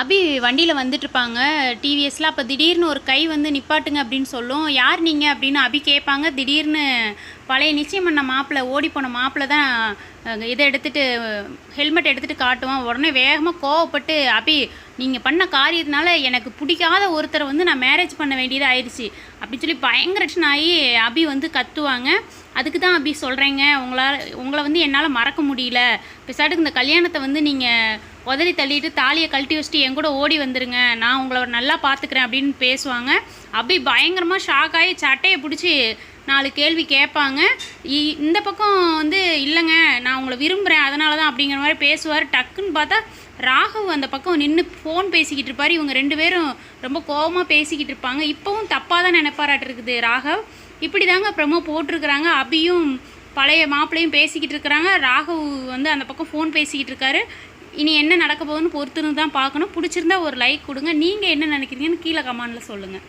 அபி வண்டியில் வந்துட்டுருப்பாங்க டிவிஎஸ்ல. அப்போ திடீர்னு ஒரு கை வந்து நிப்பாட்டுங்க அப்படின்னு சொல்லும். யார் நீங்கள் அப்படின்னு அபி கேட்பாங்க. திடீர்னு பழைய நிச்சயம் பண்ண மாப்பிள்ளை, ஓடி போன மாப்பிள்ளை தான் இதை எடுத்துகிட்டு, ஹெல்மெட் எடுத்துகிட்டு காட்டுவான். உடனே வேகமாக கோவப்பட்டு, அபி நீங்கள் பண்ண காரியத்தினால எனக்கு பிடிக்காத ஒருத்தரை வந்து நான் மேரேஜ் பண்ண வேண்டியது ஆயிடுச்சு அப்படின்னு சொல்லி பயங்கர டென்ஷன் ஆகி அபி வந்து கத்துவாங்க. அதுக்கு தான் அபி சொல்கிறேங்க, உங்களை வந்து என்னால் மறக்க முடியல. பெசாட்டுக்கு இந்த கல்யாணத்தை வந்து நீங்கள் உதறி தள்ளிட்டு தாலியை கழட்டி வச்சுட்டு என் கூட ஓடி வந்துருங்க, நான் உங்களை நல்லா பார்த்துக்கிறேன் அப்படின்னு பேசுவாங்க. அப்படி பயங்கரமாக ஷாக் ஆகி சட்டையை பிடிச்சி 4 கேள்வி கேட்பாங்க. இந்த பக்கம் வந்து இல்லைங்க நான் உங்களை விரும்புகிறேன் அதனால தான் அப்படிங்கிற மாதிரி பேசுவார். டக்குன்னு பார்த்தா ராகவ் அந்த பக்கம் நின்று ஃபோன் பேசிக்கிட்டு இருப்பார். இவங்க 2 பேரும் ரொம்ப கோபமாக பேசிக்கிட்டு இருப்பாங்க. இப்போவும் தப்பாக தான் நினைப்பாராட்டு இருக்குது ராகவ். இப்படி தாங்க ப்ரமோ போட்டிருக்கிறாங்க. அபியும் பழைய மாப்பிள்ளையும் பேசிக்கிட்டு இருக்கிறாங்க. ராகவ் வந்து அந்த பக்கம் ஃபோன் பேசிக்கிட்டு இருக்காரு. இனி என்ன நடக்க போகுதுன்னு பொறுத்துன்னு தான் பார்க்கணும். பிடிச்சிருந்தா ஒரு லைக் கொடுங்க. நீங்கள் என்ன நினைக்கிறீங்கன்னு கீழே கமெண்டில் சொல்லுங்கள்.